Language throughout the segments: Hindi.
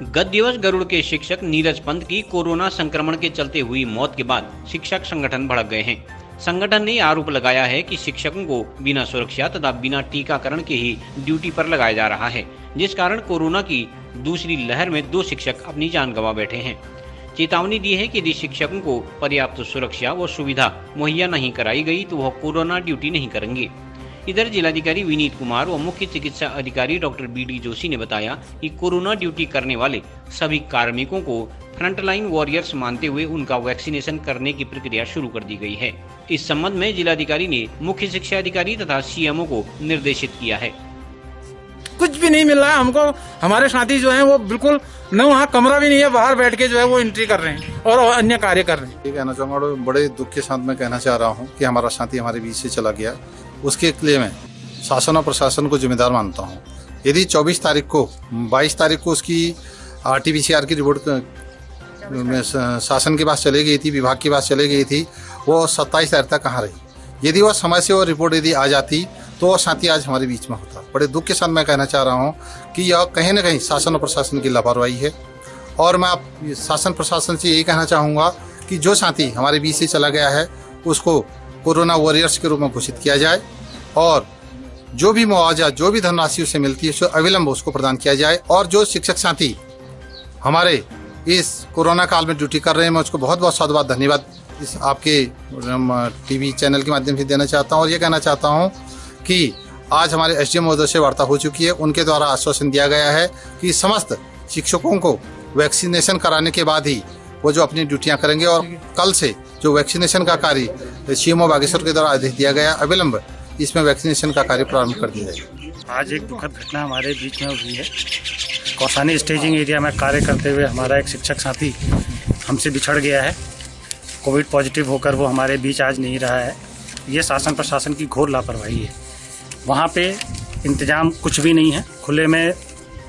गत दिवस गरुड़ के शिक्षक नीरज पंत की कोरोना संक्रमण के चलते हुई मौत के बाद शिक्षक संगठन भड़क गए हैं। संगठन ने आरोप लगाया है कि शिक्षकों को बिना सुरक्षा तथा बिना टीकाकरण के ही ड्यूटी पर लगाया जा रहा है, जिस कारण कोरोना की दूसरी लहर में 2 शिक्षक अपनी जान गंवा बैठे हैं। चेतावनी दी है कि यदि शिक्षकों को पर्याप्त सुरक्षा व सुविधा मुहैया नहीं कराई गई तो वह कोरोना ड्यूटी नहीं करेंगे। इधर जिलाधिकारी विनीत कुमार व मुख्य चिकित्सा अधिकारी डॉक्टर BD जोशी ने बताया कि कोरोना ड्यूटी करने वाले सभी कार्मिकों को फ्रंटलाइन वॉरियर्स मानते हुए उनका वैक्सीनेशन करने की प्रक्रिया शुरू कर दी गई है। इस संबंध में जिलाधिकारी ने मुख्य शिक्षा अधिकारी तथा CMO को निर्देशित किया है। कुछ भी नहीं मिल रहा है हमको। हमारे साथी जो हैं वो बिल्कुल न वहाँ कमरा भी नहीं है, बाहर बैठ के जो है वो एंट्री कर रहे हैं और अन्य कार्य कर रहे हैं। ये कहना चाहूँगा, बड़े दुख के साथ मैं कहना चाह रहा हूँ कि हमारा साथी हमारे बीच से चला गया। उसके लिए मैं शासन और प्रशासन को जिम्मेदार मानता हूँ। यदि 22 तारीख को उसकी RT-PCR की रिपोर्ट शासन के पास चली गई थी, विभाग के पास चली गई थी, वो 27 तारीख तक कहाँ रही। यदि वो समय से वो रिपोर्ट यदि आ जाती तो वो साथी आज हमारे बीच में होता। बड़े दुख के साथ मैं कहना चाह रहा हूँ कि यह कहीं न कहीं शासन और प्रशासन की लापरवाही है। और मैं आप शासन प्रशासन से यही कहना चाहूँगा कि जो साथी हमारे बीच से चला गया है उसको कोरोना वॉरियर्स के रूप में घोषित किया जाए और जो भी मुआवजा, जो भी धनराशि उसे मिलती है उसको अविलंब उसको प्रदान किया जाए। और जो शिक्षक साथी हमारे इस कोरोना काल में ड्यूटी कर रहे हैं, मैं उसको बहुत बहुत साधुवाद धन्यवाद इस आपके TV चैनल के माध्यम से देना चाहता हूँ। और ये कहना चाहता हूँ कि आज हमारे SDM महोदय से वार्ता हो चुकी है। उनके द्वारा आश्वासन दिया गया है कि समस्त शिक्षकों को वैक्सीनेशन कराने के बाद ही वो जो अपनी ड्यूटियां करेंगे और कल से जो वैक्सीनेशन का कार्य CMO बागेश्वर के द्वारा आदेश दिया गया, अविलंब इसमें वैक्सीनेशन का कार्य प्रारंभ कर दिया जाएगा। आज एक दुखद घटना हमारे बीच में हुई है। कौसानी स्टेजिंग एरिया में कार्य करते हुए हमारा एक शिक्षक साथी हमसे बिछड़ गया है। कोविड पॉजिटिव होकर वो हमारे बीच आज नहीं रहा है। ये शासन प्रशासन की घोर लापरवाही है। वहाँ पे इंतजाम कुछ भी नहीं है। खुले में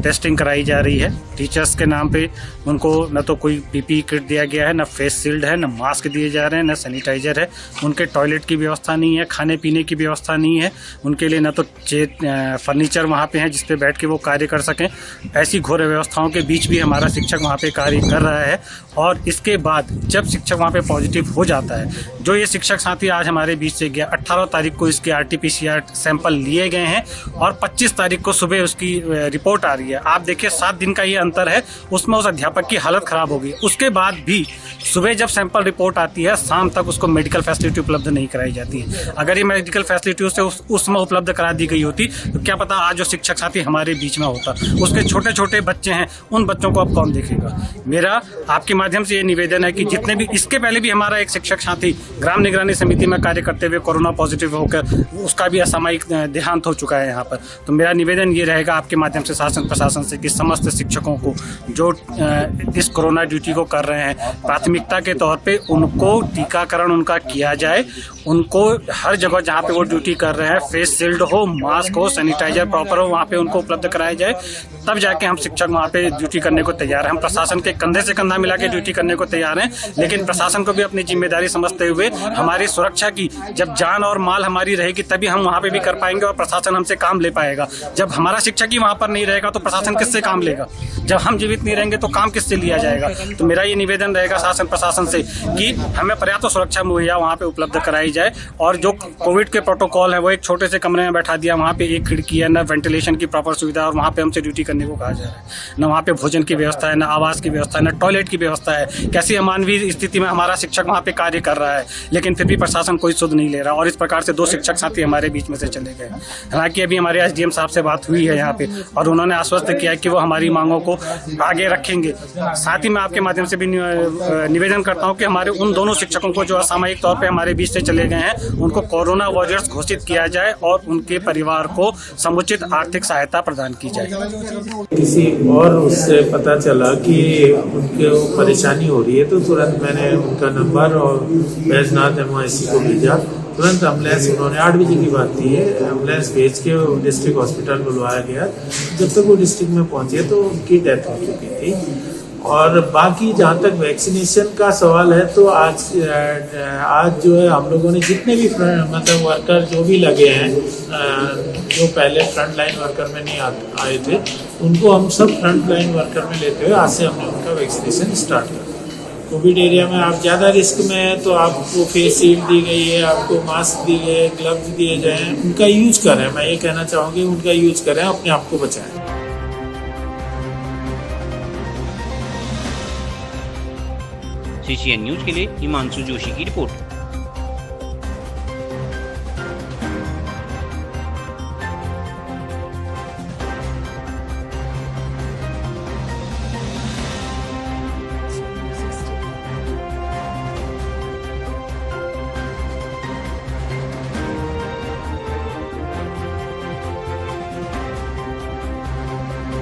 टेस्टिंग कराई जा रही है। टीचर्स के नाम पे उनको न तो कोई PPE किट दिया गया है, न फेस शील्ड है, न मास्क दिए जा रहे हैं, न सैनिटाइजर है। उनके टॉयलेट की व्यवस्था नहीं है, खाने पीने की व्यवस्था नहीं है। उनके लिए न तो फर्नीचर वहाँ पे है जिस पे बैठ के वो कार्य कर सकें। ऐसी घोर व्यवस्थाओं के बीच भी हमारा शिक्षक वहाँ पे कार्य कर रहा है। और इसके बाद जब शिक्षक वहाँ पे पॉजिटिव हो जाता है, जो ये शिक्षक साथी आज हमारे बीच से गया, 18 तारीख को इसके RT-PCR सैंपल लिए गए हैं और 25 तारीख को सुबह उसकी रिपोर्ट आ रही है। आप देखिए 7 दिन का ये अंतर है। उसमें उस अध्यापक की हालत खराब होगी। उसके बाद भी सुबह जब सैंपल रिपोर्ट आती है, शाम तक उसको मेडिकल फैसिलिटी उपलब्ध नहीं कराई जाती है। अगर ये मेडिकल फैसिलिटी उसे उसमें उपलब्ध करा दी गई होती तो क्या पता आज जो शिक्षक साथी हमारे बीच में होता। उसके छोटे छोटे बच्चे हैं, उन बच्चों को अब कौन देखेगा। मेरा आपके माध्यम से ये निवेदन है कि जितने भी इसके पहले भी हमारा एक शिक्षक साथी ग्राम निगरानी समिति में कार्य करते हुए कोरोना पॉजिटिव होकर उसका भी असामयिक देहांत हो चुका है यहाँ पर। तो मेरा निवेदन ये रहेगा आपके माध्यम से शासन प्रशासन से कि समस्त शिक्षकों को जो इस कोरोना ड्यूटी को कर रहे हैं, प्राथमिकता के तौर पे उनको टीकाकरण उनका किया जाए। उनको हर जगह जहाँ पे वो ड्यूटी कर रहे हैं फेस शील्ड हो, मास्क हो, सैनिटाइजर प्रॉपर हो, वहाँ पे उनको उपलब्ध कराया जाए। तब जाके हम शिक्षक वहाँ पे ड्यूटी करने को तैयार हैं। हम प्रशासन के कंधे से कंधा मिला के ड्यूटी करने को तैयार हैं, लेकिन प्रशासन को भी अपनी जिम्मेदारी समझते हुए हमारी सुरक्षा की, जब जान और माल हमारी रहेगी तभी हम वहाँ पे भी कर पाएंगे और प्रशासन हमसे काम ले पाएगा। जब हमारा शिक्षक ही वहाँ पर नहीं रहेगा तो प्रशासन किससे काम लेगा। जब हम जीवित नहीं रहेंगे तो काम किससे लिया जाएगा। तो मेरा ये निवेदन रहेगा शासन प्रशासन से कि हमें पर्याप्त सुरक्षा मुहैया वहाँ पे उपलब्ध कराई जाए। और जो कोविड के प्रोटोकॉल है वो एक छोटे से कमरे में बैठा दिया, वहाँ पे एक खिड़की है, न वेंटिलेशन की प्रॉपर सुविधा, और वहाँ पे हमसे ड्यूटी करने को कहा जा रहा है। न वहाँ पे भोजन की व्यवस्था है, न आवास की व्यवस्था है, न टॉयलेट की व्यवस्था है। कैसी अमानवीय स्थिति में हमारा शिक्षक वहाँ पे कार्य कर रहा है, लेकिन फिर भी प्रशासन कोई सुध नहीं ले रहा। और इस प्रकार से 2 शिक्षक साथी हमारे बीच में से चले गए। हालांकि अभी हमारे SDM साहब से बात हुई है यहाँ पे और उन्होंने आश्वस्त किया कि वो हमारी मांगों को आगे रखेंगे। साथ ही मैं आपके माध्यम से भी निवेदन करता हूँ कि हमारे उन दोनों शिक्षकों को जो असामयिक तौर पे हमारे बीच से चले गए हैं, उनको कोरोना वॉरियर्स घोषित किया जाए और उनके परिवार को समुचित आर्थिक सहायता प्रदान की जाए। किसी और उससे पता चला कि उनके परेशानी हो रही है तो तुरंत मैंने उनका नंबर और बैजनाथ MIC को भेजा। तुरंत एम्बुलेंस, उन्होंने 8 बजे की बात थी, एम्बुलेंस भेज के डिस्ट्रिक्ट हॉस्पिटल बुलवाया गया। जब तक वो डिस्ट्रिक्ट में पहुंचे तो उनकी डेथ हो चुकी थी। और बाकी जहाँ तक वैक्सीनेशन का सवाल है तो आज जो है हम लोगों ने जितने भी मतलब वर्कर जो भी लगे हैं, जो पहले फ्रंट लाइन वर्कर में नहीं आए थे, उनको हम सब फ्रंट लाइन वर्कर में लेते हुए आज से हमने उनका वैक्सीनेशन स्टार्ट कर दिया। कोविड एरिया में आप ज़्यादा रिस्क में हैं तो आपको फेस शील्ड दी गई है, आपको मास्क दी गए, ग्लव्स दिए जाएँ, उनका यूज करें। मैं ये कहना चाहूँगी उनका यूज करें, अपने आप को बचाएं। CCN न्यूज के लिए हिमांशु जोशी की रिपोर्ट।